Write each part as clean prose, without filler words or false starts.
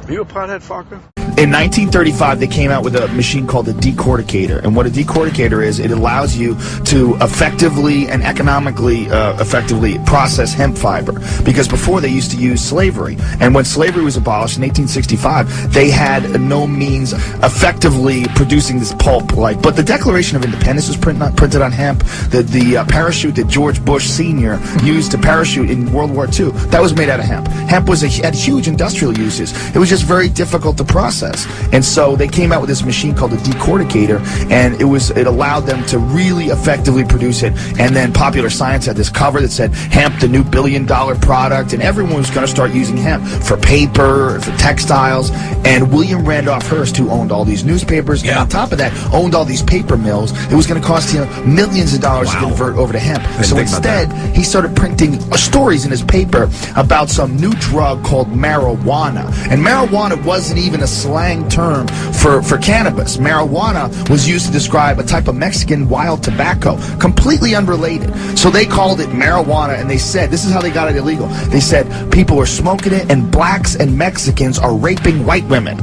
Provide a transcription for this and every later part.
Are you a pothead, Farker? In 1935, they came out with a machine called a decorticator. And what a decorticator is, it allows you to effectively and economically effectively process hemp fiber. Because before they used to use slavery. And when slavery was abolished in 1865, they had no means effectively producing this pulp. But the Declaration of Independence was printed on hemp. The parachute that George Bush Sr. used to parachute in World War II, that was made out of hemp. Hemp had huge industrial uses. It was just very difficult to process. And so they came out with this machine called a decorticator, and it allowed them to really effectively produce it. And then Popular Science had this cover that said, hemp, the new billion-dollar product, and everyone was going to start using hemp for paper, for textiles. And William Randolph Hearst, who owned all these newspapers, and on top of that, owned all these paper mills, it was going to cost him millions of dollars to convert over to hemp. So instead, he started printing stories in his paper about some new drug called marijuana. And marijuana wasn't even a slang term for cannabis. Marijuana was used to describe a type of Mexican wild tobacco, completely unrelated. So they called it marijuana, and they said, this is how they got it illegal. They said people are smoking it, and blacks and Mexicans are raping white women.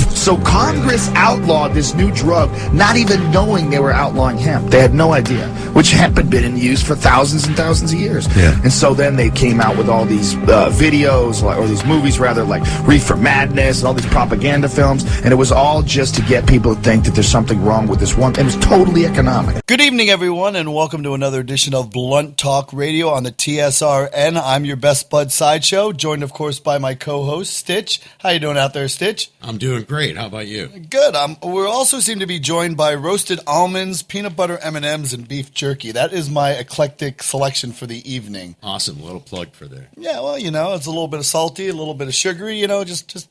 So Congress outlawed this new drug, not even knowing they were outlawing hemp. They had no idea, which hemp had been in use for thousands and thousands of years. Yeah. And so then they came out with all these videos, or these movies rather, like Reefer Madness and all these propaganda films, and it was all just to get people to think that there's something wrong with this one. It was totally economic. Good evening, everyone, and welcome to another edition of Blunt Talk Radio on the TSRN. I'm your best bud Sideshow, joined, of course, by my co-host, Stitch. How you doing out there, Stitch? I'm doing great. How about you? Good. We also seem to be joined by roasted almonds, peanut butter M&Ms, and beef jerky. That is my eclectic selection for the evening. Awesome. A little plug for there. Yeah, well, it's a little bit of salty, a little bit of sugary, just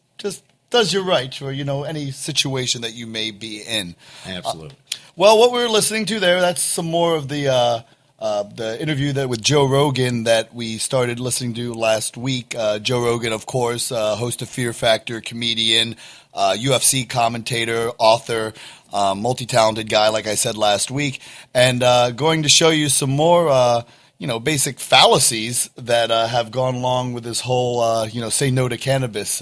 does you right for, any situation that you may be in. Absolutely. Well, what we were listening to there, that's some more of the interview with Joe Rogan that we started listening to last week. Joe Rogan, of course, host of Fear Factor, comedian, UFC commentator, author, multi-talented guy, like I said last week, and going to show you some more, basic fallacies that have gone along with this whole, say no to cannabis,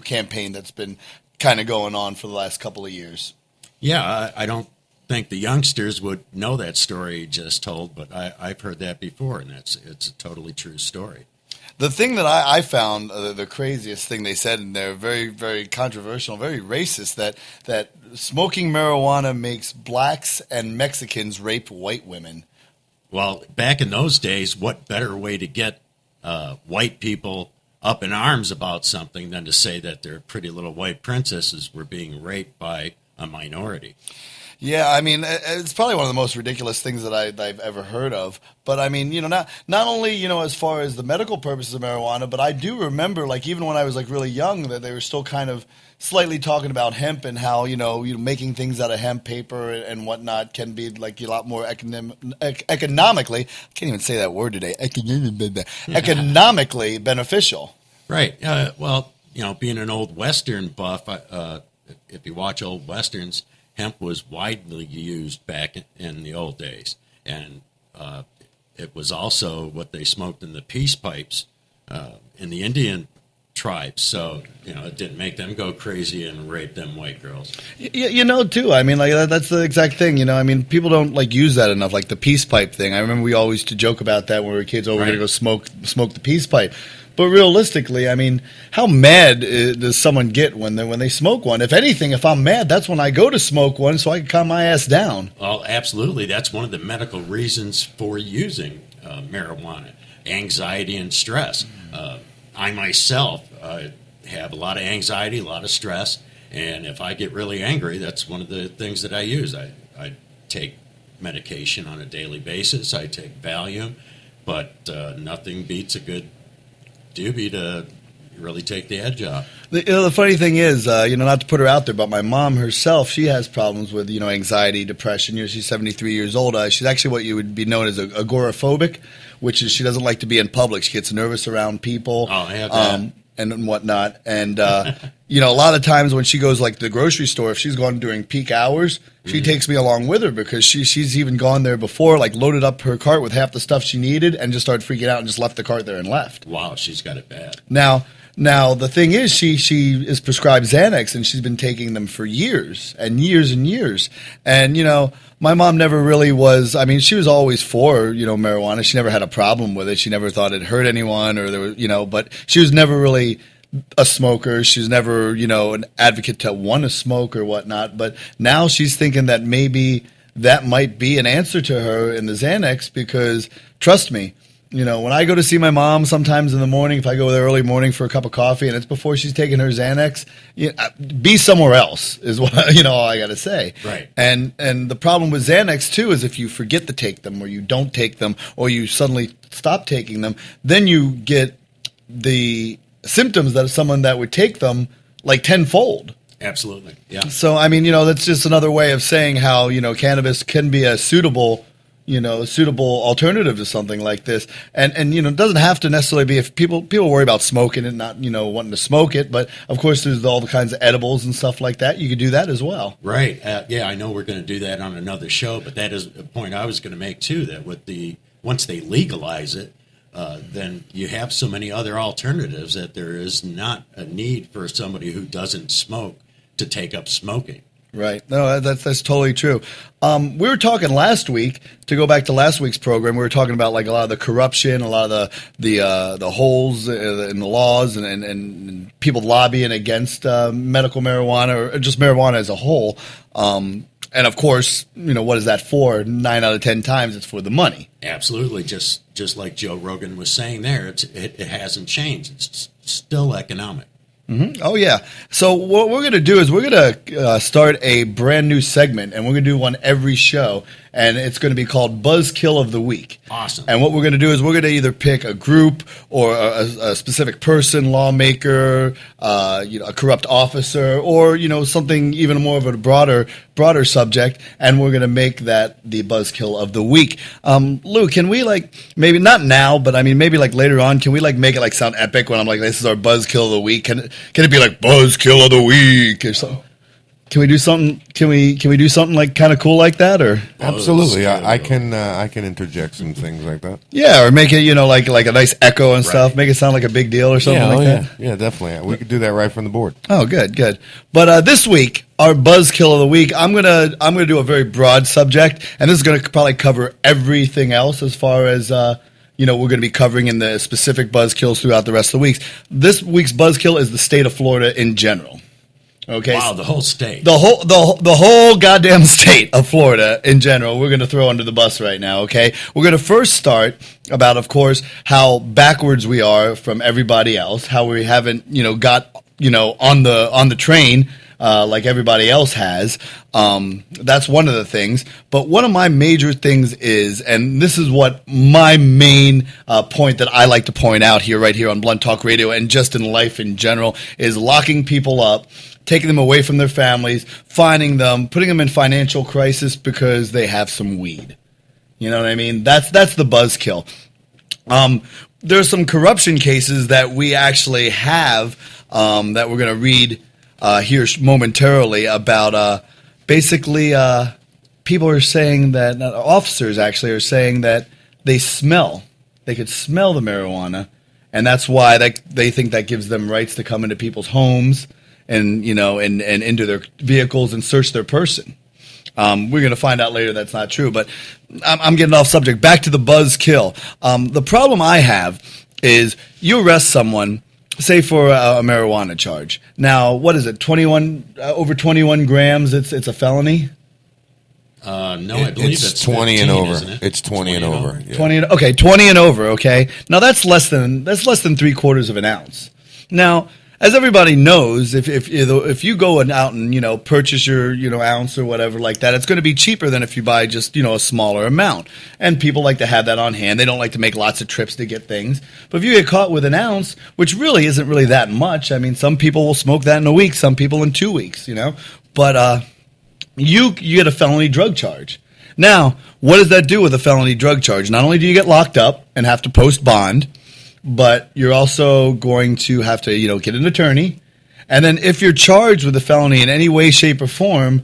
campaign that's been kind of going on for the last couple of years. Yeah, I don't think the youngsters would know that story you just told, but I've heard that before, and it's a totally true story. The thing that I found, the craziest thing they said, and they're very, very controversial, very racist, that smoking marijuana makes blacks and Mexicans rape white women. Well, back in those days, what better way to get white people up in arms about something than to say that their pretty little white princesses were being raped by a minority? Yeah, I mean, it's probably one of the most ridiculous things that I've ever heard of. But I mean, not only, as far as the medical purposes of marijuana, but I do remember, even when I was really young, that they were still kind of slightly talking about hemp and how, making things out of hemp paper and whatnot can be a lot more economically, I can't even say that word today, economically beneficial. Right. Well, being an old Western buff, if you watch old Westerns, hemp was widely used back in the old days, and it was also what they smoked in the peace pipes in the Indian tribes. So, it didn't make them go crazy and rape them white girls. Too. I mean, that's the exact thing. I mean, people don't use that enough, the peace pipe thing. I remember we always used to joke about that when we were kids. Oh, we're going to go smoke the peace pipe. But realistically, I mean, how mad does someone get when they smoke one? If anything, if I'm mad, that's when I go to smoke one so I can calm my ass down. Well, absolutely. That's one of the medical reasons for using marijuana, anxiety and stress. I myself have a lot of anxiety, a lot of stress, and if I get really angry, that's one of the things that I use. I take medication on a daily basis. I take Valium, but nothing beats a good doobie to really take the edge off. The funny thing is, not to put her out there, but my mom herself, she has problems with, anxiety, depression. She's 73 years old. She's actually what you would be known as agoraphobic, which is she doesn't like to be in public. She gets nervous around people. Oh, I have that. And whatnot. And, a lot of times when she goes, to the grocery store, if she's gone during peak hours, she takes me along with her because she's even gone there before, loaded up her cart with half the stuff she needed and just started freaking out and just left the cart there and left. Wow, she's got it bad. Now, Now, the thing is, she is prescribed Xanax, and she's been taking them for years and years and years. And, my mom never really was, she was always for, marijuana. She never had a problem with it. She never thought it hurt anyone or there was, but she was never really a smoker. She was never, an advocate to want to smoke or whatnot. But now she's thinking that maybe that might be an answer to her in the Xanax because, trust me, when I go to see my mom sometimes in the morning, if I go there early morning for a cup of coffee and it's before she's taking her Xanax, be somewhere else is what, all I got to say. Right. And the problem with Xanax, too, is if you forget to take them or you don't take them or you suddenly stop taking them, then you get the symptoms that someone that would take them like tenfold. Absolutely. Yeah. So, that's just another way of saying how, cannabis can be a suitable alternative to something like this. And it doesn't have to necessarily be if people worry about smoking and not, wanting to smoke it. But of course, there's all the kinds of edibles and stuff like that. You could do that as well. Right. Yeah, I know we're going to do that on another show, but that is a point I was going to make too, that once they legalize it, then you have so many other alternatives that there is not a need for somebody who doesn't smoke to take up smoking. Right. No, that's totally true. We were talking last week, to go back to last week's program, we were talking about like a lot of the corruption, a lot of the holes in the laws and people lobbying against medical marijuana or just marijuana as a whole. And of course, what is that for? 9 out of 10 times it's for the money. Absolutely. Just like Joe Rogan was saying there, it hasn't changed. It's still economic. Mm-hmm. Oh, yeah. So what we're going to do is we're going to start a brand new segment, and we're going to do one every show, and it's going to be called Buzzkill of the Week. Awesome. And what we're going to do is we're going to either pick a group or a specific person, lawmaker, a corrupt officer, or, something even more of a broader subject, and we're going to make that the Buzzkill of the Week. Lou, can we maybe not now, but maybe later on, can we make it sound epic when I'm like, this is our Buzzkill of the Week? Can it be like Buzzkill of the Week or something? Can we do something? Can we do something kind of cool like that? Or absolutely, I can interject some things like that. Yeah, or make it like a nice echo and stuff. Make it sound like a big deal or something that. Yeah, definitely. We could do that right from the board. Oh, good. But this week, our Buzzkill of the Week, I'm gonna do a very broad subject, and this is gonna probably cover everything else as far as we're going to be covering in the specific Buzzkills throughout the rest of the weeks. This week's Buzzkill is the state of Florida in general. Okay. Wow, the whole state. The whole goddamn state of Florida in general, we're going to throw under the bus right now, okay? We're going to first start about, of course, how backwards we are from everybody else, how we haven't, got, on the train like everybody else has. That's one of the things. But one of my major things is, and this is what my main point that I like to point out right here on Blunt Talk Radio and just in life in general, is locking people up, taking them away from their families, finding them, putting them in financial crisis because they have some weed. You know what I mean? That's the buzzkill. There's some corruption cases that we actually have that we're going to read here momentarily about. Basically, people are saying that, officers actually are saying that they could smell the marijuana, and that's why they think that gives them rights to come into people's homes and and into their vehicles and search their person. We're going to find out later that's not true, but I'm getting off subject. Back to the buzzkill. The problem I have is you arrest someone, say for a marijuana charge. Now, what is it? 21 over 21 grams. It's a felony. No, I believe it's 20 15, and over. isn't it? It's 20 and over. Yeah. 20 and over. Okay. Now that's less than 3/4 of an ounce. Now, as everybody knows, if you go out and purchase your ounce or whatever like that, it's going to be cheaper than if you buy just a smaller amount. And people like to have that on hand. They don't like to make lots of trips to get things. But if you get caught with an ounce, which really isn't really that much, some people will smoke that in a week, some people in 2 weeks, But you get a felony drug charge. Now, what does that do with a felony drug charge? Not only do you get locked up and have to post bond, but you're also going to have to, get an attorney. And then if you're charged with a felony in any way, shape, or form,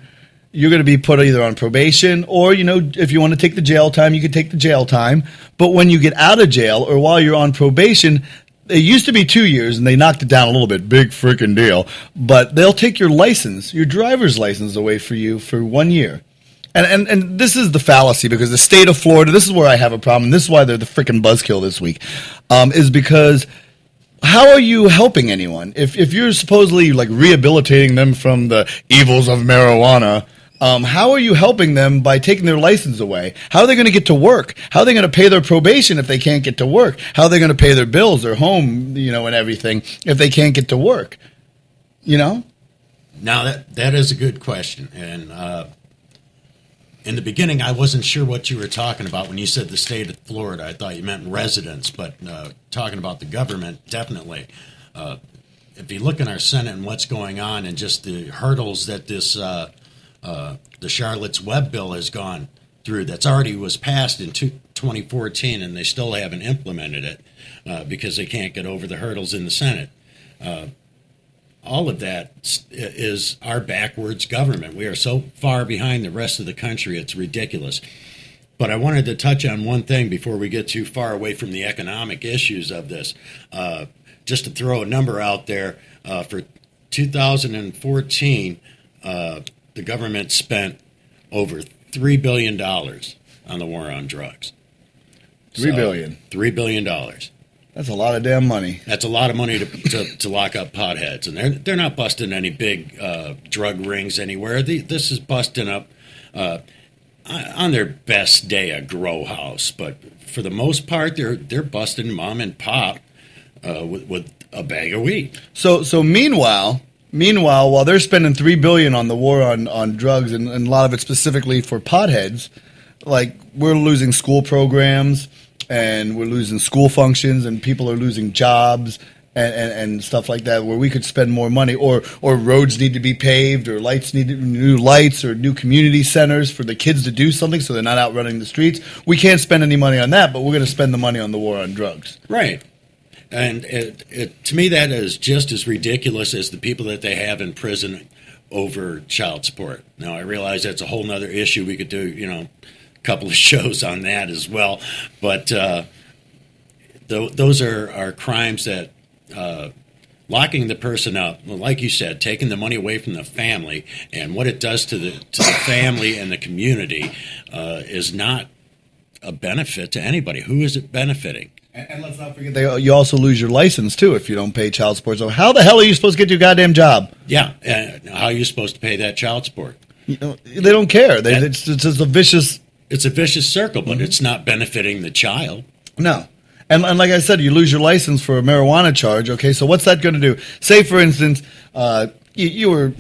you're going to be put either on probation or, if you want to take the jail time, you can take the jail time. But when you get out of jail or while you're on probation, it used to be 2 years, and they knocked it down a little bit. Big freaking deal. But they'll take your license, your driver's license, away for you for 1 year. And this is the fallacy, because the state of Florida, this is where I have a problem. This is why they're the freaking buzzkill this week, is because how are you helping anyone? If you're supposedly like rehabilitating them from the evils of marijuana, how are you helping them by taking their license away? How are they going to get to work? How are they going to pay their probation if they can't get to work? How are they going to pay their bills, their home, and everything if they can't get to work? Now that is a good question, and in the beginning, I wasn't sure what you were talking about when you said the state of Florida. I thought you meant residents, but talking about the government, definitely. If you look in our Senate and what's going on, and just the hurdles that this the Charlotte's Web bill has gone through, that's already was passed in 2014, and they still haven't implemented it because they can't get over the hurdles in the Senate. All of that is our backwards government. We are so far behind the rest of the country, it's ridiculous. But I wanted to touch on one thing before we get too far away from the economic issues of this. Just to throw a number out there, for 2014, the government spent over $3 billion on the war on drugs. $3 billion. $3 billion. That's a lot of damn money. That's a lot of money to lock up potheads, and they're not busting any big drug rings anywhere. This is busting up on their best day a grow house, but for the most part, they're busting mom and pop with a bag of weed. So meanwhile, while they're spending $3 billion on the war on drugs, and a lot of it specifically for potheads, like we're losing school programs. And we're losing school functions, and people are losing jobs and stuff like that, where we could spend more money, or roads need to be paved, or new lights, or new community centers for the kids to do something so they're not out running the streets. We can't spend any money on that, but we're going to spend the money on the war on drugs. Right. And to me, that is just as ridiculous as the people that they have in prison over child support. Now, I realize that's a whole nother issue. We could do, couple of shows on that as well, but those are crimes that locking the person up, like you said, taking the money away from the family, and what it does to the family and the community is not a benefit to anybody. Who is it benefiting? And let's not forget, you also lose your license too if you don't pay child support. So how the hell are you supposed to get your goddamn job? Yeah, how are you supposed to pay that child support? They don't care. It's just a vicious. It's a vicious circle, but it's not benefiting the child. No. And like I said, you lose your license for a marijuana charge. Okay, so what's that going to do? Say, for instance, you were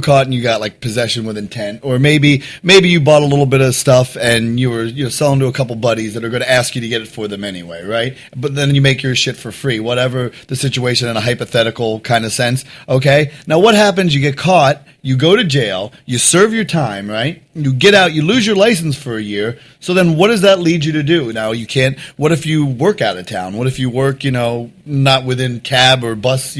caught and you got like possession with intent, or maybe you bought a little bit of stuff and you were selling to a couple buddies that are going to ask you to get it for them anyway, right? But then you make your shit for free, whatever the situation in a hypothetical kind of sense. Okay, now what happens? You get caught, you go to jail, you serve your time, right? You get out, you lose your license for a year. So then what does that lead you to do? Now you can't. What if you work out of town? What if you work, not within cab or bus,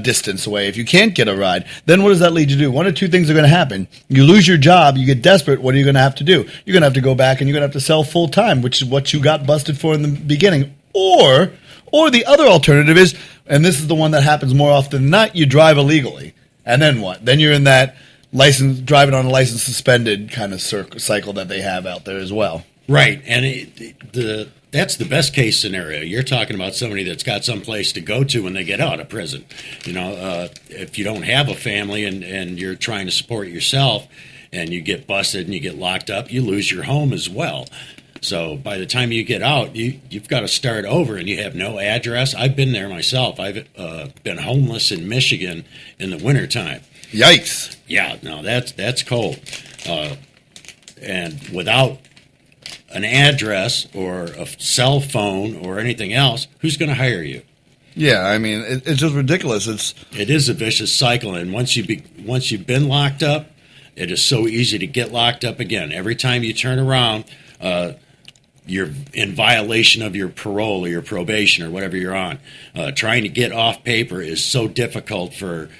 distance away? If you can't get a ride, then what does that lead you to do? One of two things are going to happen. You lose your job, you get desperate. What are you going to have to do? You're going to have to go back and you're going to have to sell full time, which is what you got busted for in the beginning. Or the other alternative is, and this is the one that happens more often than not, you drive illegally. And then what? Then you're in that license, driving on a license suspended kind of cycle that they have out there as well. Right. And that's the best case scenario. You're talking about somebody that's got some place to go to when they get out of prison. If you don't have a family and you're trying to support yourself and you get busted and you get locked up, you lose your home as well. So by the time you get out, you've got to start over, and you have no address. I've been there myself. I've been homeless in Michigan in the wintertime. Yikes. Yeah, no, that's cold. And without an address or a cell phone or anything else, who's going to hire you? Yeah, I mean, it's just ridiculous. It is a vicious cycle, and once you've been locked up, it is so easy to get locked up again. Every time you turn around, you're in violation of your parole or your probation or whatever you're on. Trying to get off paper is so difficult for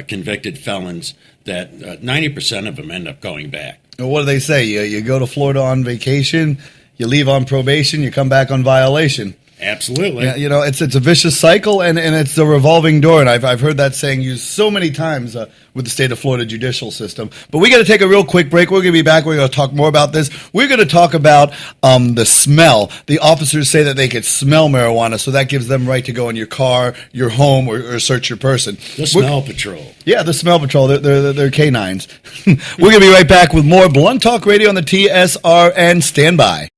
convicted felons that 90% of them end up going back. What do they say? You go to Florida on vacation, you leave on probation, you come back on violation. Absolutely. Yeah, it's a vicious cycle, and it's a revolving door, and I've heard that saying used so many times with the state of Florida judicial system. But we got to take a real quick break. We're going to be back. We're going to talk more about this. We're going to talk about the smell. The officers say that they could smell marijuana, so that gives them right to go in your car, your home, or search your person. The smell patrol. Yeah, the smell patrol. They're canines. We're going to be right back with more Blunt Talk Radio on the TSRN. Stand by.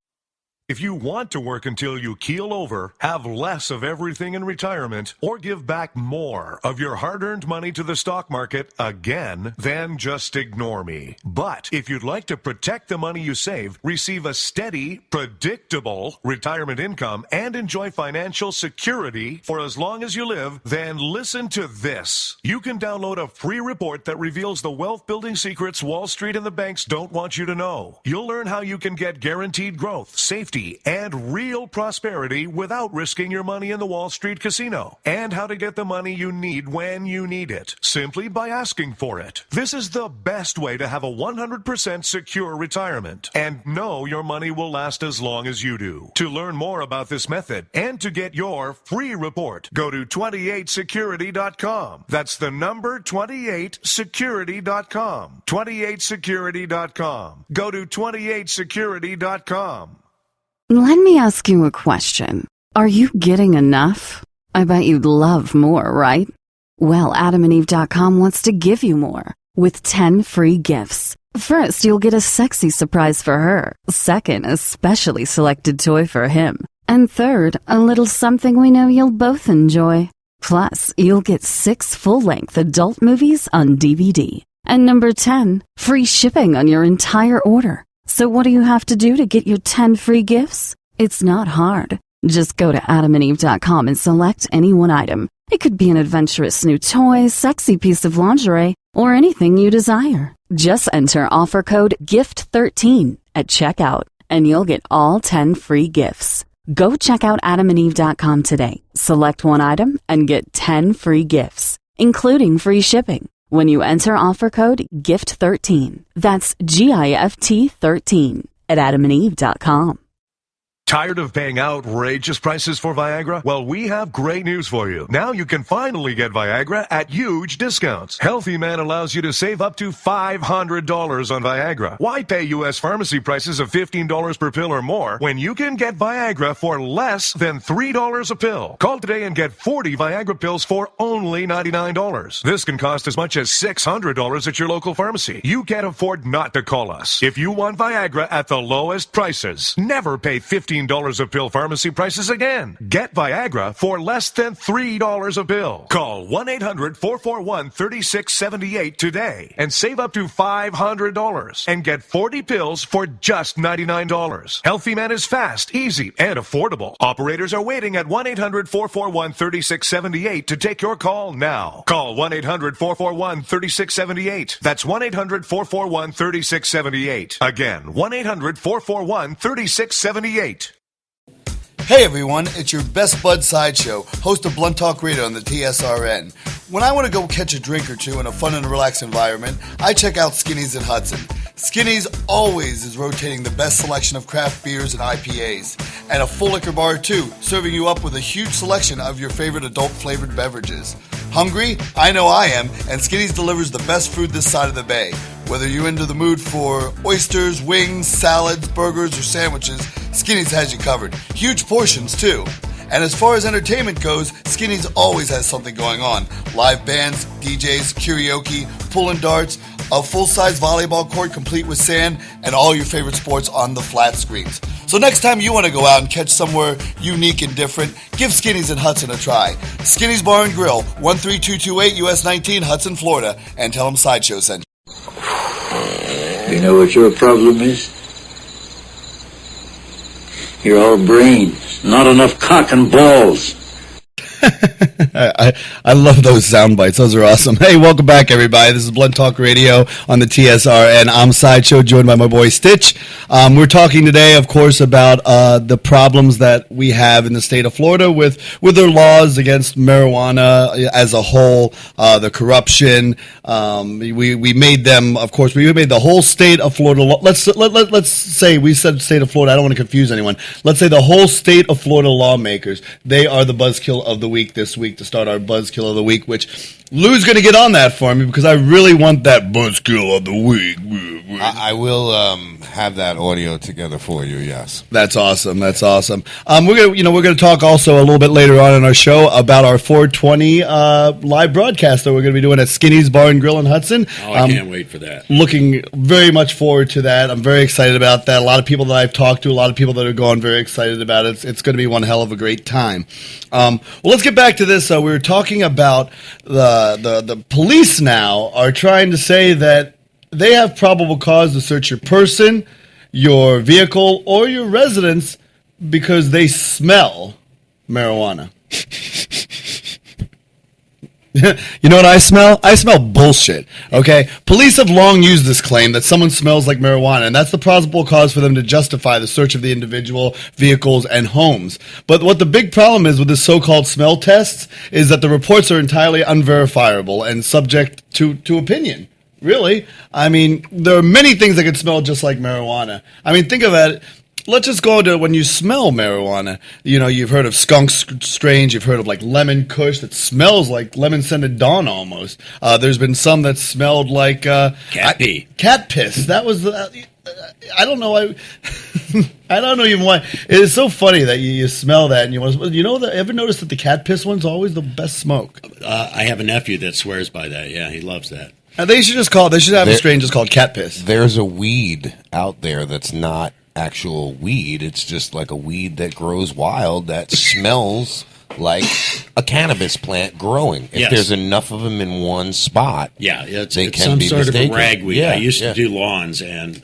If you want to work until you keel over, have less of everything in retirement, or give back more of your hard-earned money to the stock market again, then just ignore me. But if you'd like to protect the money you save, receive a steady, predictable retirement income, and enjoy financial security for as long as you live, then listen to this. You can download a free report that reveals the wealth-building secrets Wall Street and the banks don't want you to know. You'll learn how you can get guaranteed growth, safety, and real prosperity without risking your money in the Wall Street casino, and how to get the money you need when you need it, simply by asking for it. This is the best way to have a 100% secure retirement and know your money will last as long as you do. To learn more about this method and to get your free report, go to 28security.com. That's the number 28security.com. 28security.com. Go to 28security.com. Let me ask you a question. Are you getting enough? I bet you'd love more, right? Well, AdamandEve.com wants to give you more with 10 free gifts. First, you'll get a sexy surprise for her. Second, a specially selected toy for him. And third, a little something we know you'll both enjoy. Plus, you'll get 6 full-length adult movies on DVD. And number 10, free shipping on your entire order. So what do you have to do to get your 10 free gifts? It's not hard. Just go to AdamandEve.com and select any one item. It could be an adventurous new toy, sexy piece of lingerie, or anything you desire. Just enter offer code GIFT13 at checkout, and you'll get all 10 free gifts. Go check out AdamandEve.com today. Select one item and get 10 free gifts, including free shipping, when you enter offer code GIFT13. That's GIFT13 at AdamandEve.com. Tired of paying outrageous prices for Viagra? Well, we have great news for you. Now you can finally get Viagra at huge discounts. Healthy Man allows you to save up to $500 on Viagra. Why pay U.S. pharmacy prices of $15 per pill or more when you can get Viagra for less than $3 a pill? Call today and get 40 Viagra pills for only $99. This can cost as much as $600 at your local pharmacy. You can't afford not to call us. If you want Viagra at the lowest prices, never pay $15 a pill pharmacy prices again. Get Viagra for less than $3 a pill. Call 1-800-441-3678 today and save up to $500 and get 40 pills for just $99. Healthy Man is fast, easy, and affordable. Operators are waiting at 1-800-441-3678 to take your call now. Call 1-800-441-3678. That's 1-800-441-3678. Again, 1-800-441-3678. Hey everyone, it's your Best Bud Sideshow, host of Blunt Talk Radio on the TSRN. When I want to go catch a drink or two in a fun and relaxed environment, I check out Skinny's in Hudson. Skinny's always is rotating the best selection of craft beers and IPAs, and a full liquor bar too, serving you up with a huge selection of your favorite adult-flavored beverages. Hungry? I know I am, and Skinny's delivers the best food this side of the bay. Whether you're into the mood for oysters, wings, salads, burgers, or sandwiches, Skinny's has you covered. Huge portions, too. And as far as entertainment goes, Skinny's always has something going on. Live bands, DJs, karaoke, pool and darts, a full-size volleyball court complete with sand, and all your favorite sports on the flat screens. So next time you want to go out and catch somewhere unique and different, give Skinny's in Hudson a try. Skinny's Bar and Grill, 13228 US 19, Hudson, Florida, and tell them Sideshow sent you. You know what your problem is? You're all brains, not enough cock and balls. I love those sound bites. Those are awesome. Hey, welcome back, everybody. This is Blunt Talk Radio on the TSRN. I'm Sideshow, joined by my boy Stitch. We're talking today, of course, about the problems that we have in the state of Florida with their laws against marijuana as a whole, the corruption. We made them, of course, we made the whole state of Florida. Let's say we said state of Florida. I don't want to confuse anyone. Let's say the whole state of Florida lawmakers. They are the buzzkill of the week this week to start our buzzkill of the week, which Lou's going to get on that for me because I really want that buzzkill of the week. I will have that audio together for you. Yes, That's awesome. That's awesome. We're gonna talk also a little bit later on in our show about our 420 live broadcast that we're gonna be doing at Skinny's Bar and Grill in Hudson. Oh, I can't wait for that. Looking very much forward to that. I'm very excited about that. A lot of people that I've talked to, a lot of people that are gone, very excited about it. It's going to be one hell of a great time. Well, let's get back to this. We were talking about the police now are trying to say that they have probable cause to search your person, your vehicle, or your residence because they smell marijuana. You know what I smell? I smell bullshit. Okay? Police have long used this claim that someone smells like marijuana, and that's the probable cause for them to justify the search of the individual, vehicles, and homes. But what the big problem is with this so-called smell tests is that the reports are entirely unverifiable and subject to opinion. Really? I mean, there are many things that can smell just like marijuana. I mean, think of it. Let's just go to when you smell marijuana. You know, you've heard of skunk strange. You've heard of like lemon kush that smells like lemon scented dawn almost. There's been some that smelled like Cat pee. Cat piss. That was I don't know. I don't know even why. It is so funny that you smell that and ever notice that the cat piss one's always the best smoke? I have a nephew that swears by that. Yeah, he loves that. They should have a strain just called cat piss. there's a weed out there that's not actual weed. It's just like a weed that grows wild that smells like a cannabis plant growing. If Yes. there's enough of them in one spot, Yeah, it's they can some be sort mistaken. of a ragweed. Yeah, I used yeah. to do lawns, and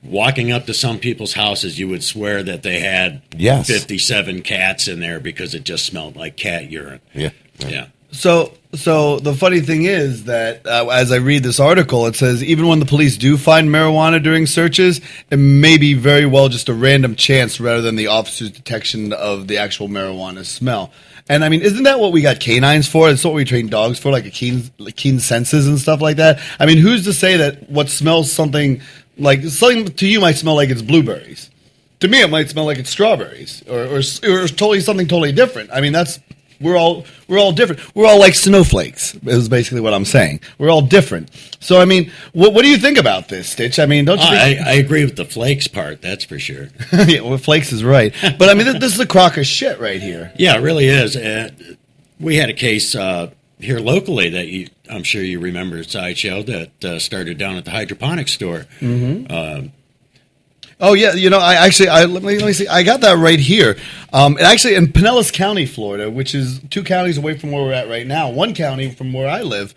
walking up to some people's houses, you would swear that they had Yes. 57 cats in there because it just smelled like cat urine. Yeah. Yeah. So the funny thing is that as I read this article, it says even when the police do find marijuana during searches, it may be very well just a random chance rather than the officer's detection of the actual marijuana smell. And I mean, isn't that what we got canines for? It's what we train dogs for, like keen senses and stuff like that. I mean, who's to say that what smells something to you might smell like it's blueberries? To me, it might smell like it's strawberries or totally something totally different. I mean, we're all different. We're all like snowflakes, is basically what I'm saying. We're all different. So, I mean, what do you think about this, Stitch? I mean, don't you think... I agree with the flakes part, that's for sure. Yeah, well, Flakes is right. But, I mean, this is a crock of shit right here. Yeah, it really is. We had a case here locally that I'm sure you remember, Sideshow, that started down at the hydroponics store. Mm-hmm. Oh yeah, let me see. I got that right here. Actually, in Pinellas County, Florida, which is 2 counties away from where we're at right now, 1 county from where I live,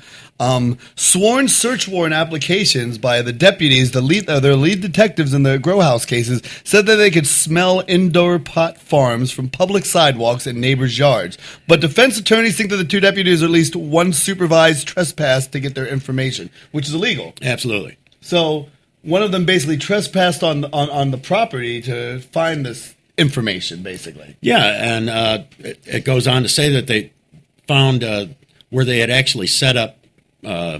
sworn search warrant applications by the deputies, their lead detectives in the grow house cases, said that they could smell indoor pot farms from public sidewalks and neighbors' yards. But defense attorneys think that the 2 deputies are at least one supervised trespass to get their information, which is illegal. Absolutely. So one of them basically trespassed on the property to find this information, basically. Yeah, and it goes on to say that they found where they had actually set up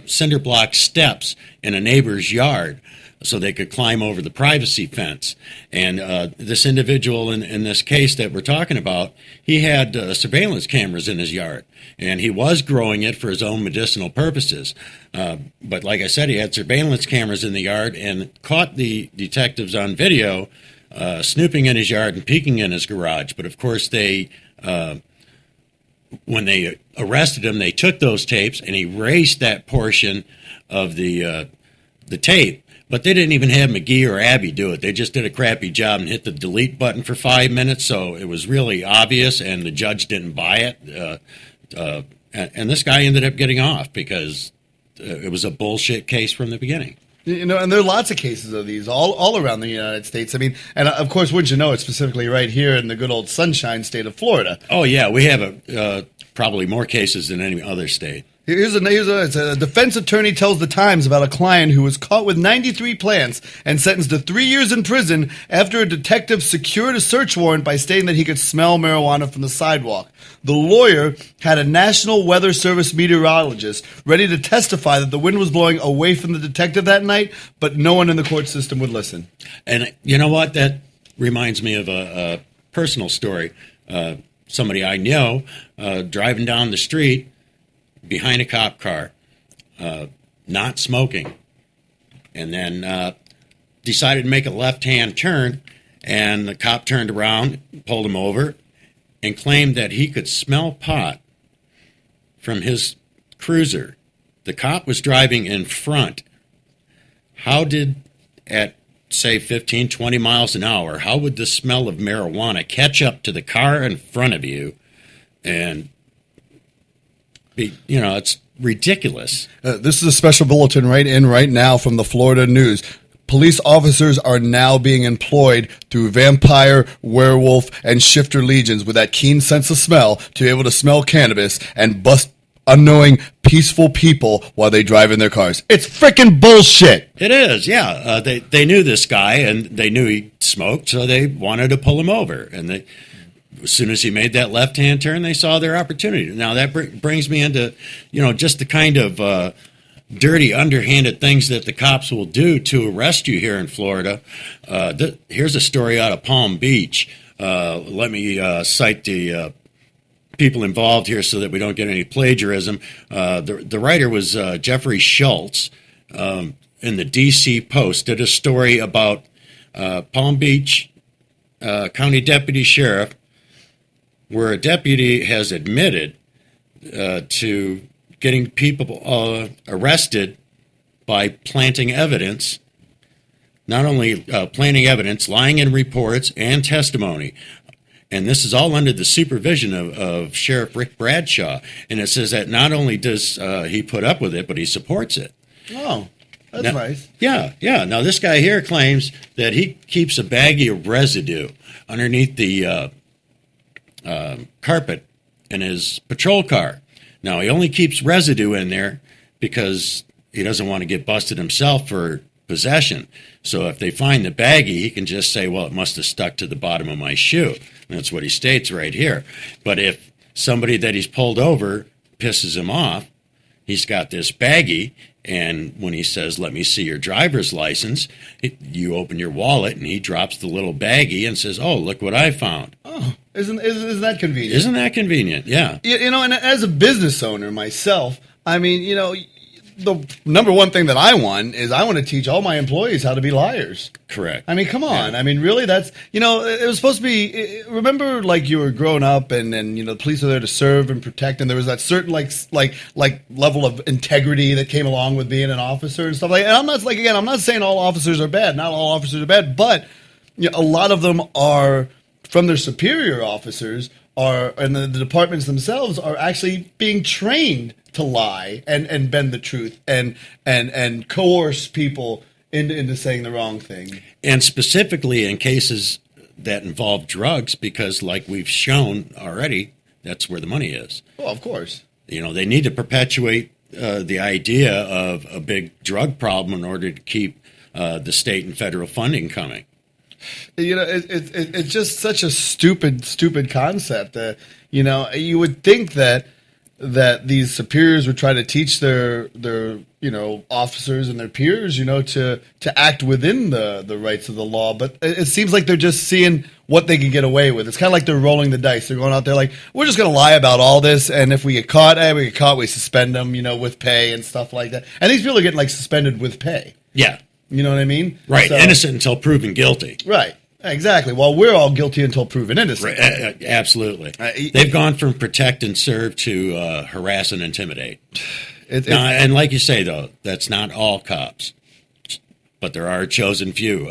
cinder block steps in a neighbor's yard so they could climb over the privacy fence. And this individual in this case that we're talking about, he had surveillance cameras in his yard, and he was growing it for his own medicinal purposes. But like I said, he had surveillance cameras in the yard and caught the detectives on video snooping in his yard and peeking in his garage. But of course, when they arrested him, they took those tapes and erased that portion of the tape. But they didn't even have McGee or Abby do it. They just did a crappy job and hit the delete button for 5 minutes, so it was really obvious, and the judge didn't buy it. And this guy ended up getting off because it was a bullshit case from the beginning. You know, and there are lots of cases of these all around the United States. I mean, and of course, wouldn't you know, it's specifically right here in the good old sunshine state of Florida. Oh, yeah, we have probably more cases than any other state. Here's a defense attorney tells the Times about a client who was caught with 93 plants and sentenced to 3 years in prison after a detective secured a search warrant by stating that he could smell marijuana from the sidewalk. The lawyer had a National Weather Service meteorologist ready to testify that the wind was blowing away from the detective that night, but no one in the court system would listen. And you know what? That reminds me of a personal story. Somebody I know driving down the street behind a cop car, not smoking, and then decided to make a left-hand turn, and the cop turned around, pulled him over, and claimed that he could smell pot from his cruiser. The cop was driving in front. How did, at say 15, 20 miles an hour, how would the smell of marijuana catch up to the car in front of you and it's ridiculous. This is a special bulletin right now from the Florida News. Police officers are now being employed through vampire, werewolf, and shifter legions with that keen sense of smell to be able to smell cannabis and bust unknowing, peaceful people while they drive in their cars. It's freaking bullshit. It is, yeah. They knew this guy, and they knew he smoked, so they wanted to pull him over. And as soon as he made that left-hand turn, they saw their opportunity. Now, that brings me into, just the kind of dirty, underhanded things that the cops will do to arrest you here in Florida. Here's a story out of Palm Beach. Let me cite the people involved here so that we don't get any plagiarism. The writer was Jeffrey Schultz in the D.C. Post, did a story about Palm Beach County Deputy Sheriff, where a deputy has admitted to getting people arrested by planting evidence, not only planting evidence, lying in reports and testimony. And this is all under the supervision of Sheriff Rick Bradshaw. And it says that not only does he put up with it, but he supports it. Oh, that's nice. Yeah. Now, this guy here claims that he keeps a baggie of residue underneath the carpet in his patrol car. Now, he only keeps residue in there because he doesn't want to get busted himself for possession. So if they find the baggie, he can just say, well, it must have stuck to the bottom of my shoe. And that's what he states right here. But if somebody that he's pulled over pisses him off, he's got this baggie, and when he says, let me see your driver's license, you open your wallet, and he drops the little baggie and says, oh, look what I found. Oh, isn't that convenient? Isn't that convenient? Yeah. And as a business owner myself, I mean, the number one thing that I want to teach all my employees how to be liars. Correct. I mean, come on. Yeah. I mean, really, that's, it was supposed to be, remember like you were growing up and the police are there to serve and protect, and there was that certain like level of integrity that came along with being an officer and stuff like that. And I'm not saying all officers are bad. Not all officers are bad, but a lot of them are from their superior officers and the departments themselves are actually being trained to lie and bend the truth and coerce people into saying the wrong thing. And specifically in cases that involve drugs, because like we've shown already, that's where the money is. Well, of course. They need to perpetuate the idea of a big drug problem in order to keep the state and federal funding coming. It's just such a stupid concept. You would think that these superiors would try to teach their officers and their peers, to act within the rights of the law. But it seems like they're just seeing what they can get away with. It's kind of like they're rolling the dice. They're going out there like, we're just going to lie about all this, and if we get caught, we suspend them, with pay and stuff like that. And these people are getting suspended with pay. Yeah. You know what I mean? Right. So, innocent until proven guilty. Right. Exactly. Well, we're all guilty until proven innocent. Right. Absolutely. They've gone from protect and serve to harass and intimidate. And like you say, though, that's not all cops, but there are a chosen few.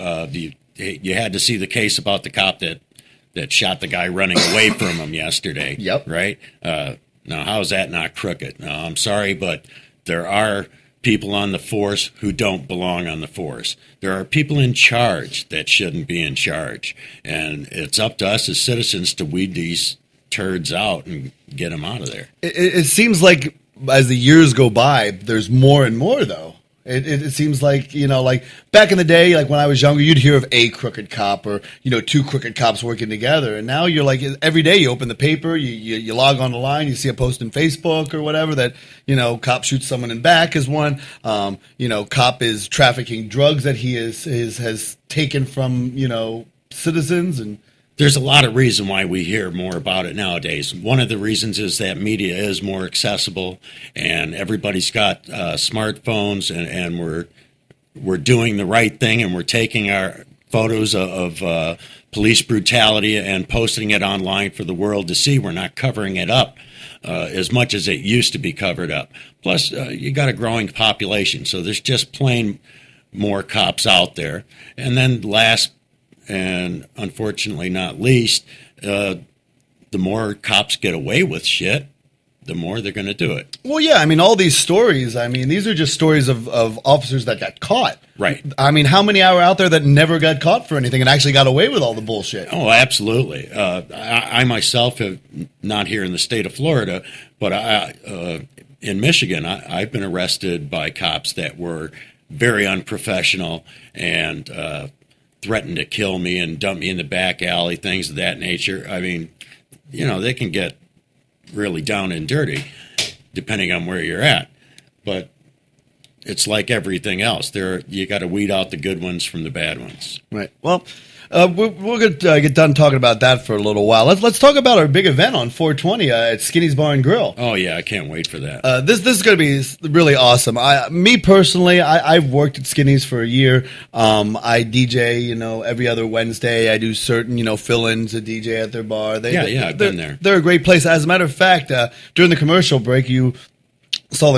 You had to see the case about the cop that shot the guy running away from him yesterday. Yep. Right. Now, how is that not crooked? Now, I'm sorry, but there are people on the force who don't belong on the force. There are people in charge that shouldn't be in charge. And it's up to us as citizens to weed these turds out and get them out of there. It seems like as the years go by, there's more and more, though. It seems like, like back in the day, like when I was younger, you'd hear of a crooked cop or, two crooked cops working together. And now you're like, every day you open the paper, you log on the line, you see a post on Facebook or whatever that, cop shoots someone in back is one. Cop is trafficking drugs that he has taken from, citizens. And there's a lot of reason why we hear more about it nowadays. One of the reasons is that media is more accessible, and everybody's got smartphones, and we're doing the right thing, and we're taking our photos of police brutality and posting it online for the world to see. We're not covering it up as much as it used to be covered up. Plus, you got a growing population, so there's just plain more cops out there. And then last and unfortunately not least, the more cops get away with shit, the more they're going to do it. Well, yeah, all these stories, these are just stories of officers that got caught. Right. How many are out there that never got caught for anything and actually got away with all the bullshit? Oh, absolutely. I myself have, not here in the state of Florida, but in Michigan, I've been arrested by cops that were very unprofessional and threatened to kill me and dump me in the back alley, things of that nature. They can get really down and dirty depending on where you're at. But it's like everything else. You got to weed out the good ones from the bad ones. Right. Well, we're going to get done talking about that for a little while. Let's talk about our big event on 420 at Skinny's Bar and Grill. Oh yeah, I can't wait for that. This is going to be really awesome. Me personally, I've worked at Skinny's for a year. I DJ, every other Wednesday. I do certain, fill-ins to DJ at their bar. I've been there. They're a great place. As a matter of fact, during the commercial break, you saw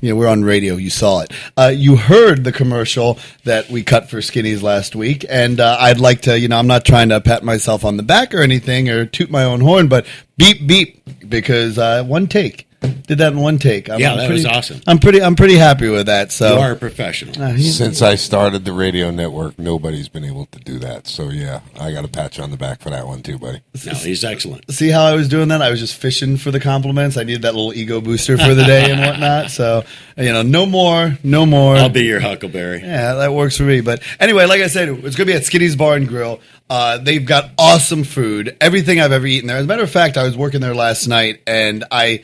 we're on radio, you saw it, you heard the commercial that we cut for Skinny's last week, and I'd like to, I'm not trying to pat myself on the back or anything or toot my own horn, but beep beep, because one take did that in one take. That was awesome. I'm pretty happy with that. So you are a professional. Since I started the radio network, nobody's been able to do that. So yeah, I got a pat you on the back for that one too, buddy. No, he's excellent. See how I was doing that? I was just fishing for the compliments. I needed that little ego booster for the day and whatnot. So no more. I'll be your Huckleberry. Yeah, that works for me. But anyway, like I said, it's going to be at Skinny's Bar and Grill. They've got awesome food, everything I've ever eaten there. As a matter of fact, I was working there last night, and I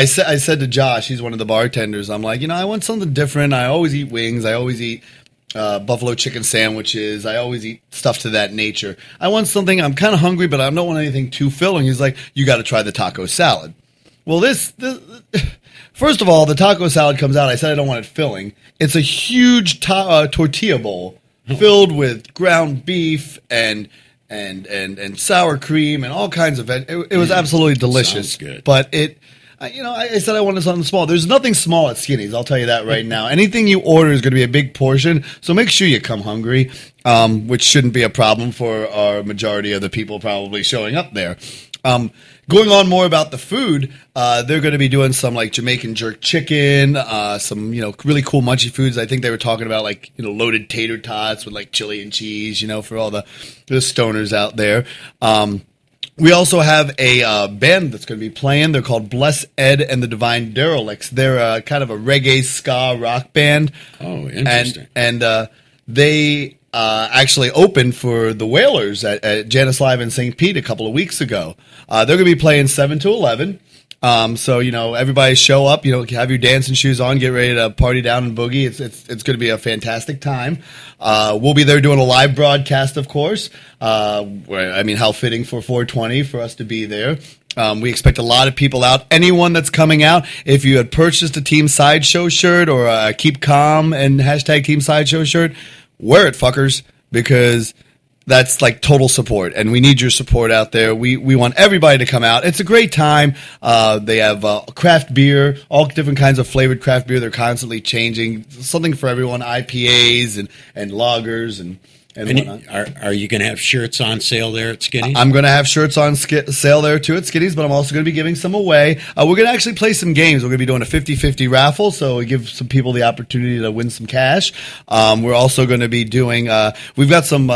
said to Josh, he's one of the bartenders, I'm like, I want something different. I always eat wings. I always eat buffalo chicken sandwiches. I always eat stuff to that nature. I want something, I'm kind of hungry, but I don't want anything too filling. He's like, you got to try the taco salad. Well, this first of all, the taco salad comes out. I said I don't want it filling. It's a huge tortilla bowl filled with ground beef and sour cream and all kinds of it was absolutely delicious. Sounds good. But I said I wanted something small. There's nothing small at Skinny's, I'll tell you that right now. Anything you order is going to be a big portion, so make sure you come hungry, which shouldn't be a problem for our majority of the people probably showing up there. Going on more about the food, they're going to be doing some like Jamaican jerk chicken, some really cool munchy foods. I think they were talking about like loaded tater tots with like chili and cheese, for all the stoners out there. We also have a band that's going to be playing. They're called Bless Ed and the Divine Derelicts. They're kind of a reggae ska rock band. Oh, interesting. And they actually opened for the Wailers at Janice Live in St. Pete a couple of weeks ago. They're going to be playing 7 to 11. So everybody show up. Have your dancing shoes on, get ready to party down and boogie. It's going to be a fantastic time. We'll be there doing a live broadcast, of course. How fitting for 420 for us to be there. We expect a lot of people out. Anyone that's coming out, if you had purchased a Team Sideshow shirt or a Keep Calm and hashtag Team Sideshow shirt, wear it, fuckers, because that's like total support, and we need your support out there. We want everybody to come out. It's a great time. They have craft beer, all different kinds of flavored craft beer. They're constantly changing, something for everyone, IPAs and lagers and and And whatnot. are you going to have shirts on sale there at Skinny's? I'm going to have shirts on sale there too at Skinny's, but I'm also going to be giving some away. We're going to actually play some games. We're going to be doing a 50-50 raffle, so we give some people the opportunity to win some cash. We're also going to be doing, we've got some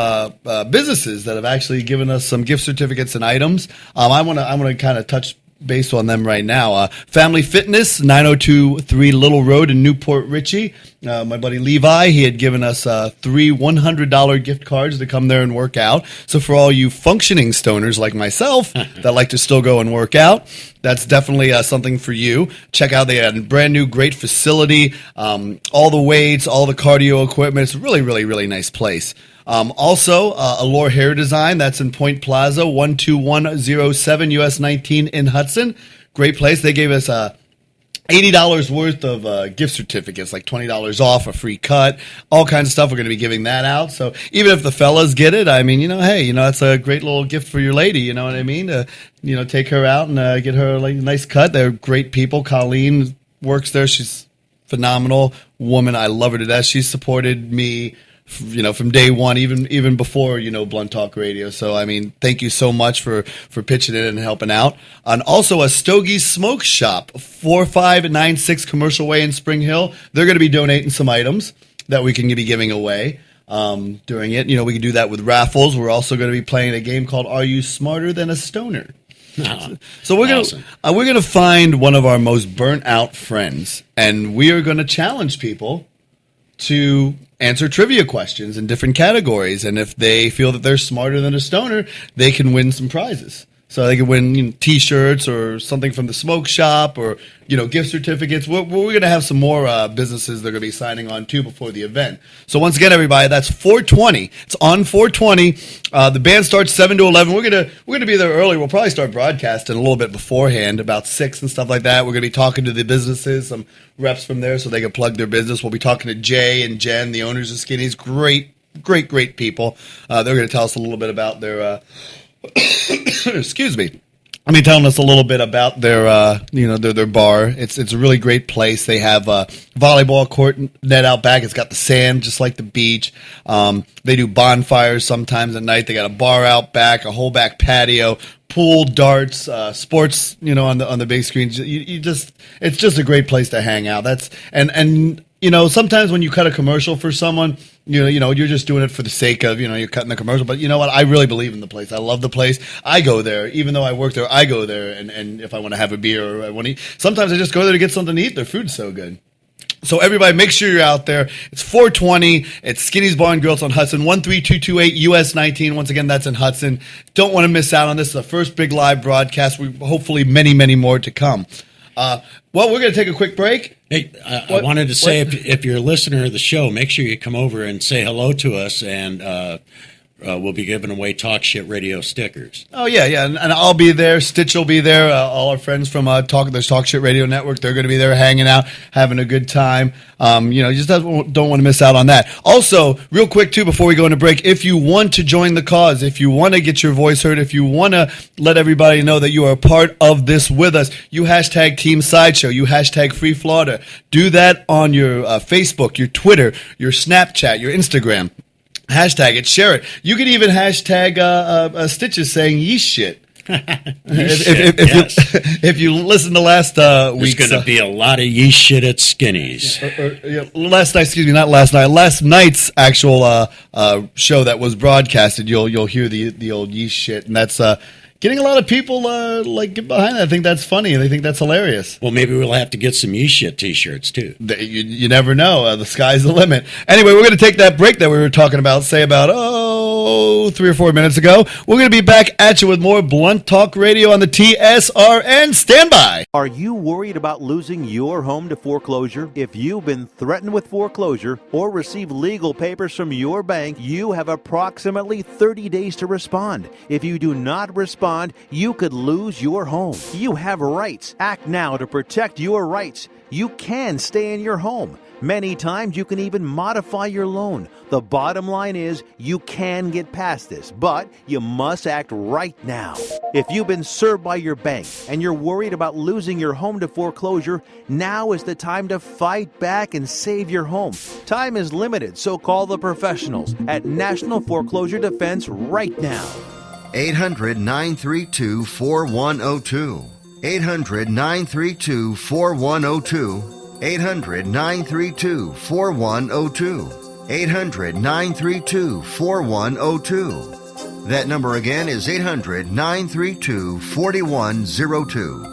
businesses that have actually given us some gift certificates and items. I want to kind of touch based on them right now. Family Fitness, 9023 Little Road in Newport Richey. My buddy Levi, he had given us 3 $100 gift cards to come there and work out. So for all you functioning stoners like myself that like to still go and work out, that's definitely something for you. Check out the brand new great facility, all the weights, all the cardio equipment. It's a really, really, really nice place. Also, Allure Hair Design, that's in Point Plaza, 12107 US 19 in Hudson. Great place. They gave us $80 worth of gift certificates, like $20 off, a free cut, all kinds of stuff. We're going to be giving that out. So even if the fellas get it, I mean, hey, that's a great little gift for your lady. You know what I mean? Take her out and get her a nice cut. They're great people. Colleen works there. She's a phenomenal woman. I love her to death. She's supported me from day one, even before, Blunt Talk Radio. So, I mean, thank you so much for pitching in and helping out. And also a Stogie's Smoke Shop, 4596 Commercial Way in Spring Hill. They're going to be donating some items that we can be giving away during it. We can do that with raffles. We're also going to be playing a game called Are You Smarter Than a Stoner? So we're gonna find one of our most burnt out friends, and we are going to challenge people to answer trivia questions in different categories. And if they feel that they're smarter than a stoner, they can win some prizes. So they can win T-shirts or something from the smoke shop or, gift certificates. We're going to have some more businesses they're going to be signing on to before the event. So once again, everybody, that's 420. It's on 420. The band starts 7 to 11. We're going to be there early. We'll probably start broadcasting a little bit beforehand, about 6 and stuff like that. We're going to be talking to the businesses, some reps from there so they can plug their business. We'll be talking to Jay and Jen, the owners of Skinny's. Great people. They're going to tell us a little bit about their excuse me. Telling us a little bit about their, their bar. It's a really great place. They have a volleyball court net out back. It's got the sand just like the beach. They do bonfires sometimes at night. They got a bar out back, a whole back patio, pool, darts, sports. On the big screen. It's just a great place to hang out. And sometimes when you cut a commercial for someone, you're just doing it for the sake of, you're cutting the commercial. But you know what? I really believe in the place. I love the place. I go there. Even though I work there, I go there. And if I want to have a beer or I want to eat, sometimes I just go there to get something to eat. Their food's so good. So everybody, make sure you're out there. It's 420. It's Skinny's Bar and Grills on Hudson, 13228 US 19. Once again, that's in Hudson. Don't want to miss out on this. It's the first big live broadcast. Hopefully many, many more to come. Well, we're going to take a quick break. Hey, I wanted to say, if you're a listener of the show, make sure you come over and say hello to us, and we'll be giving away Talk Shit Radio stickers. Oh, yeah, and I'll be there. Stitch will be there. All our friends from there's Talk Shit Radio Network, they're going to be there hanging out, having a good time. You just don't want to miss out on that. Also, real quick, too, before we go into break, if you want to join the cause, if you want to get your voice heard, if you want to let everybody know that you are a part of this with us, you hashtag Team Sideshow, you hashtag Free Florida. Do that on your Facebook, your Twitter, your Snapchat, your Instagram. Hashtag it, share it. You could even hashtag Stitches saying yeast shit. If you listen to last week's... There's going to be a lot of yeast shit at Skinny's. Last night's actual show that was broadcasted, you'll hear the old yeast shit, and that's getting a lot of people get behind that. I think that's funny, and they think that's hilarious. Well, maybe we'll have to get some yeast shit T-shirts too. You never know. The sky's the limit. Anyway, we're going to take that break that we were talking about, say about 3 or 4 minutes ago. We're going to be back at you with more Blunt Talk Radio on the TSRN. Stand by. Are you worried about losing your home to foreclosure? If you've been threatened with foreclosure or receive legal papers from your bank, you have approximately 30 days to respond. If you do not respond, you could lose your home. You have rights. Act now to protect your rights. You can stay in your home. Many times you can even modify your loan. The bottom line is you can get past this, but you must act right now. If you've been served by your bank and you're worried about losing your home to foreclosure, now is the time to fight back and save your home. Time is limited, so call the professionals at National Foreclosure Defense right now. 800-932-4102. 800-932-4102. 800-932-4102. 800-932-4102. That number again is 800-932-4102.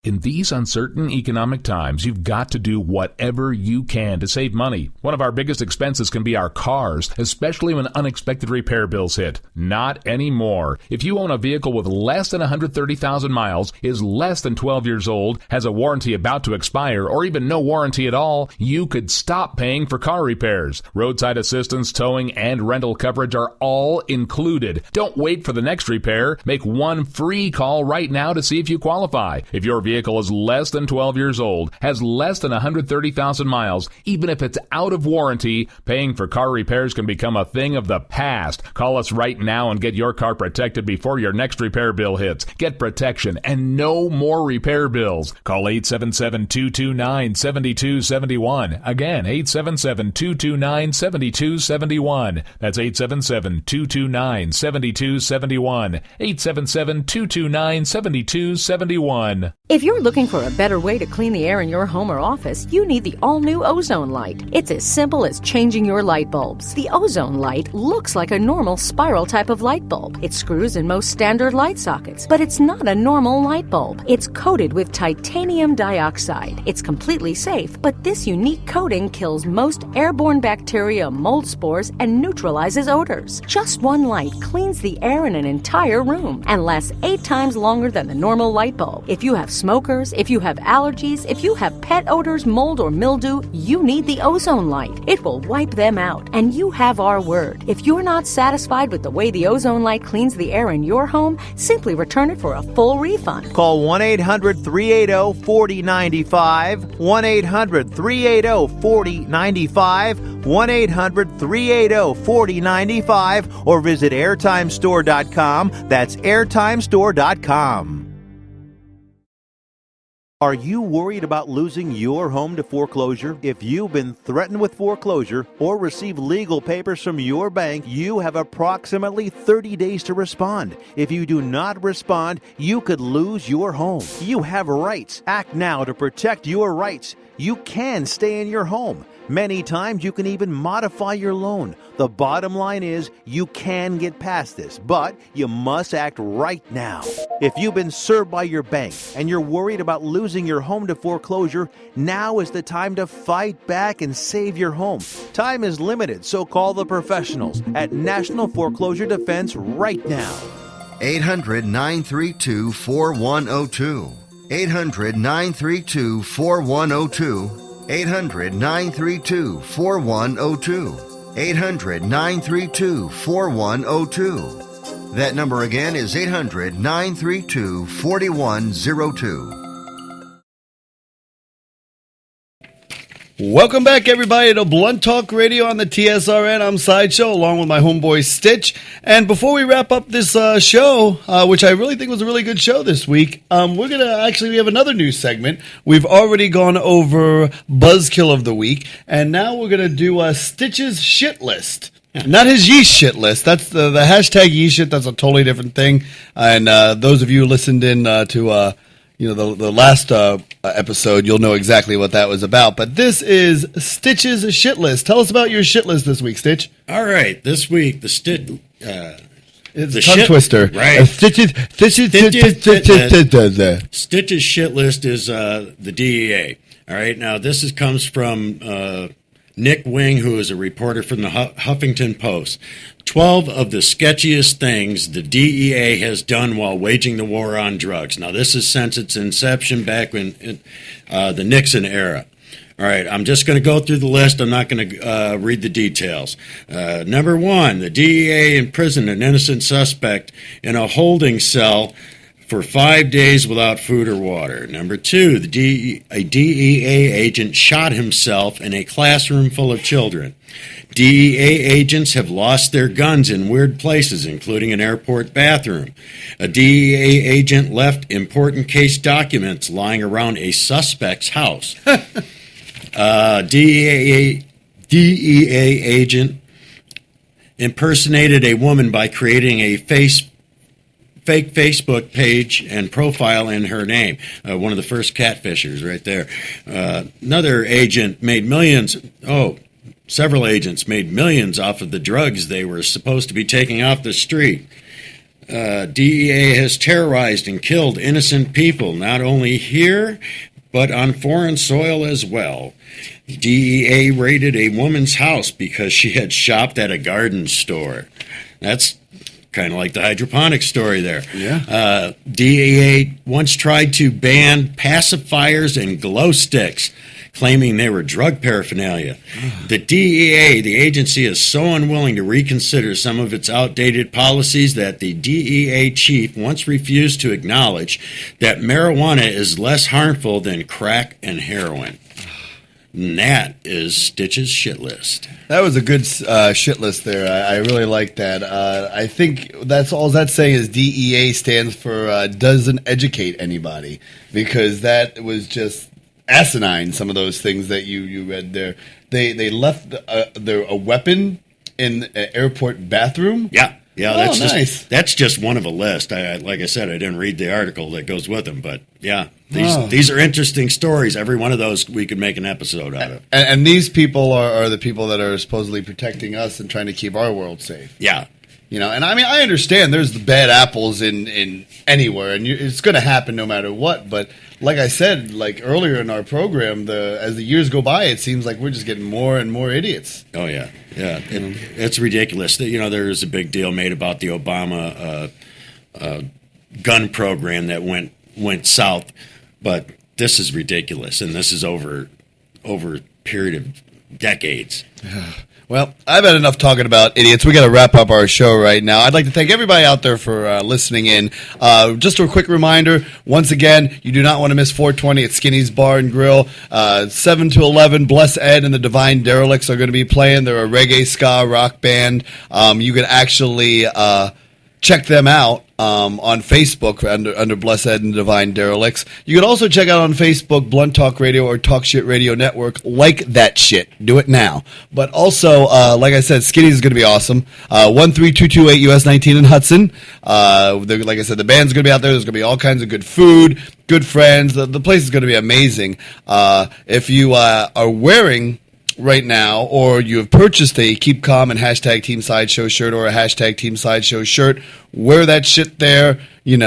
In these uncertain economic times, you've got to do whatever you can to save money. One of our biggest expenses can be our cars, especially when unexpected repair bills hit. Not anymore. If you own a vehicle with less than 130,000 miles, is less than 12 years old, has a warranty about to expire, or even no warranty at all, you could stop paying for car repairs. Roadside assistance, towing, and rental coverage are all included. Don't wait for the next repair. Make one free call right now to see if you qualify. If your vehicle is less than 12 years old, has less than 130,000 miles, even if it's out of warranty, paying for car repairs can become a thing of the past. Call us right now and get your car protected before your next repair bill hits. Get protection and no more repair bills. Call 877-229-7271. Again, 877-229-7271. That's 877-229-7271. 877-229-7271. If you're looking for a better way to clean the air in your home or office, you need the all-new Ozone Light. It's as simple as changing your light bulbs. The Ozone Light looks like a normal spiral type of light bulb. It screws in most standard light sockets, but it's not a normal light bulb. It's coated with titanium dioxide. It's completely safe, but this unique coating kills most airborne bacteria, mold spores, and neutralizes odors. Just one light cleans the air in an entire room and lasts 8 times longer than the normal light bulb. If you have smokers, if you have allergies, if you have pet odors, mold, or mildew, you need the Ozone Light. It will wipe them out, and you have our word. If you're not satisfied with the way the Ozone Light cleans the air in your home, simply return it for a full refund. Call 1-800-380-4095, 1-800-380-4095, 1-800-380-4095, or visit airtimestore.com. That's airtimestore.com. Are you worried about losing your home to foreclosure? If you've been threatened with foreclosure or received legal papers from your bank, you have approximately 30 days to respond. If you do not respond, you could lose your home. You have rights. Act now to protect your rights. You can stay in your home. Many times you can even modify your loan. The bottom line is you can get past this, but you must act right now. If you've been served by your bank and you're worried about losing your home to foreclosure, now is the time to fight back and save your home. Time is limited, so call the professionals at National Foreclosure Defense right now. 800-932-4102. 800-932-4102. 800-932-4102. 800-932-4102. That number again is 800-932-4102. Welcome back, everybody, to Blunt Talk Radio on the TSRN. I'm Sideshow, along with my homeboy Stitch. And before we wrap up this show, which I really think was a really good show this week, we have another new segment. We've already gone over Buzzkill of the Week, and now we're going to do Stitch's Shit List. Not his yeast shit list. That's the hashtag yeast shit. That's a totally different thing. And those of you who listened in to the last episode, you'll know exactly what that was about. But this is Stitch's shit list. Tell us about your shit list this week, Stitch. All right, this week it's a tongue twister. Right. Stitch's shit list is the DEA. All right, now this comes from Nick Wing, who is a reporter from the Huffington Post. 12 of the sketchiest things the DEA has done while waging the war on drugs. Now, this is since its inception back in the Nixon era. All right, I'm just going to go through the list. I'm not going to read the details. Number 1, the DEA imprisoned an innocent suspect in a holding cell for 5 days without food or water. Number 2, a DEA agent shot himself in a classroom full of children. DEA agents have lost their guns in weird places, including an airport bathroom. A DEA agent left important case documents lying around a suspect's house. DEA agent impersonated a woman by creating a fake Facebook page and profile in her name. One of the first catfishers right there. Another agent made millions. Several agents made millions off of the drugs they were supposed to be taking off the street. DEA has terrorized and killed innocent people, not only here, but on foreign soil as well. DEA raided a woman's house because she had shopped at a garden store. That's kind of like the hydroponic story there. Yeah. DEA once tried to ban pacifiers and glow sticks, claiming they were drug paraphernalia. The DEA, the agency, is so unwilling to reconsider some of its outdated policies that the DEA chief once refused to acknowledge that marijuana is less harmful than crack and heroin. And that is Stitch's shit list. That was a good shit list there. I really like that. I think that's all that's saying is DEA stands for doesn't educate anybody, because that was just asinine, some of those things that you read there. They left a weapon in an airport bathroom. Yeah, Oh, nice. That's just one of a list. Like I said, I didn't read the article that goes with them, but yeah, these are interesting stories. Every one of those we could make an episode out of. And these people are the people that are supposedly protecting us and trying to keep our world safe. Yeah. And I mean, I understand there's the bad apples in anywhere, and it's going to happen no matter what. But like I said, like earlier in our program, as the years go by, it seems like we're just getting more and more idiots. Oh yeah, yeah, it's ridiculous. There was a big deal made about the Obama gun program that went south, but this is ridiculous, and this is over a period of decades. Well, I've had enough talking about idiots. We got to wrap up our show right now. I'd like to thank everybody out there for listening in. Just a quick reminder, once again, you do not want to miss 420 at Skinny's Bar and Grill. 7 to 11, Bless Ed and the Divine Derelicts are going to be playing. They're a reggae ska rock band. You can actually check them out on Facebook under Blessed and Divine Derelicts. You can also check out on Facebook Blunt Talk Radio or Talk Shit Radio Network. Like that shit. Do it now. But also, like I said, Skinny's is going to be awesome. 13228 US 19 in Hudson. Like I said, the band's going to be out there. There's going to be all kinds of good food, good friends. The place is going to be amazing. If you are wearing right now, or you have purchased a Keep Calm and hashtag Team Sideshow shirt or a hashtag Team Sideshow shirt, wear that shit there. You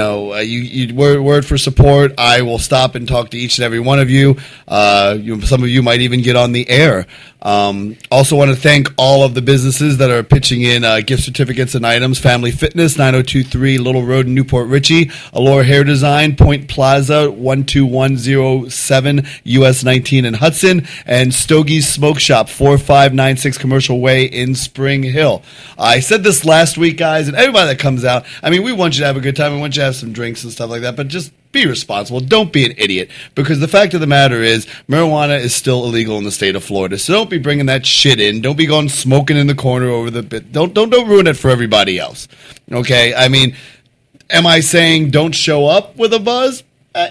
word for support. I will stop and talk to each and every one of you. Some of you might even get on the air. Also want to thank all of the businesses that are pitching in gift certificates and items. Family Fitness, 9023 Little Road in Newport Richie. Allure Hair Design, Point Plaza, 12107 US 19 in Hudson. And Stogie's Smoke Shop, 4596 Commercial Way in Spring Hill. I said this last week, guys, and everybody that comes out, I mean, we want you to have a good time. We want you to have some drinks and stuff like that, but just be responsible. Don't be an idiot, because the fact of the matter is marijuana is still illegal in the state of Florida. So don't be bringing that shit in. Don't be going smoking in the corner over the bit. Don't ruin it for everybody else. Okay? I mean, am I saying don't show up with a buzz?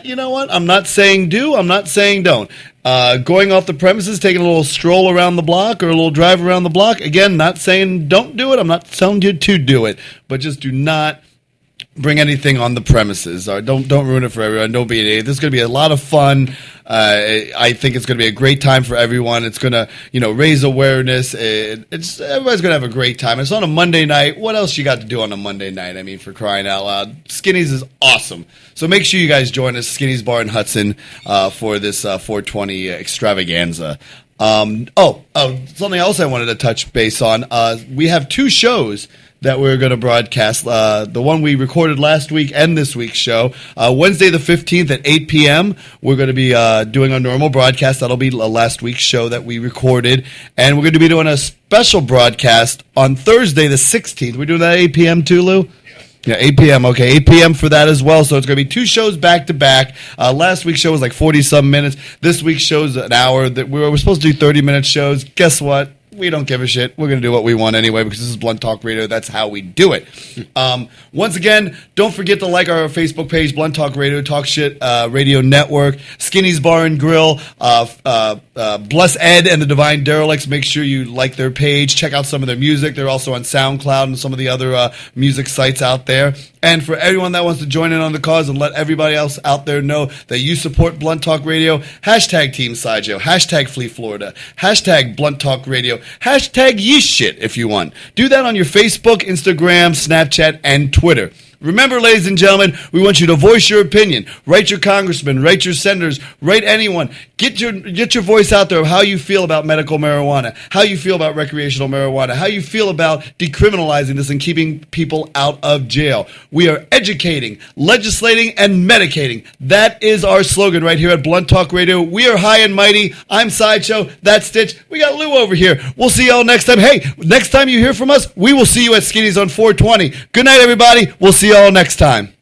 You know what? I'm not saying do. I'm not saying don't. Going off the premises, taking a little stroll around the block or a little drive around the block. Again, not saying don't do it. I'm not telling you to do it, but just do not bring anything on the premises. Or don't ruin it for everyone. Don't be an idiot. This is going to be a lot of fun. I think it's going to be a great time for everyone. It's going to, raise awareness. Everybody's going to have a great time. It's on a Monday night. What else you got to do on a Monday night? I mean, for crying out loud. Skinny's is awesome. So make sure you guys join us, Skinny's Bar in Hudson, for this 420 extravaganza. Something else I wanted to touch base on. We have two shows that we're going to broadcast. The one we recorded last week and this week's show. Wednesday the 15th at 8 p.m., we're going to be doing a normal broadcast. That'll be last week's show that we recorded. And we're going to be doing a special broadcast on Thursday the 16th. We're doing that at 8 p.m. too, Lou? Yeah, 8 p.m. Okay, 8 p.m. for that as well. So it's going to be 2 shows back to back. Last week's show was like 40-some minutes. This week's show's an hour. That we're supposed to do 30-minute shows. Guess what? We don't give a shit. We're going to do what we want anyway because this is Blunt Talk Radio. That's how we do it. Once again, don't forget to like our Facebook page, Blunt Talk Radio, Talk Shit Radio Network, Skinny's Bar and Grill, Bless Ed and the Divine Derelicts. Make sure you like their page. Check out some of their music. They're also on SoundCloud and some of the other music sites out there. And for everyone that wants to join in on the cause and let everybody else out there know that you support Blunt Talk Radio, hashtag Team Sideshow, hashtag Flee Florida, hashtag Blunt Talk Radio, hashtag YeShit if you want. Do that on your Facebook, Instagram, Snapchat, and Twitter. Remember, ladies and gentlemen, we want you to voice your opinion. Write your congressman, write your senators, write anyone. Get your voice out there of how you feel about medical marijuana, how you feel about recreational marijuana, how you feel about decriminalizing this and keeping people out of jail. We are educating, legislating, and medicating. That is our slogan right here at Blunt Talk Radio. We are high and mighty. I'm Sideshow. That's Stitch. We got Lou over here. We'll see y'all next time. Hey, next time you hear from us, we will see you at Skinny's on 420. Good night, everybody. We'll see y'all next time.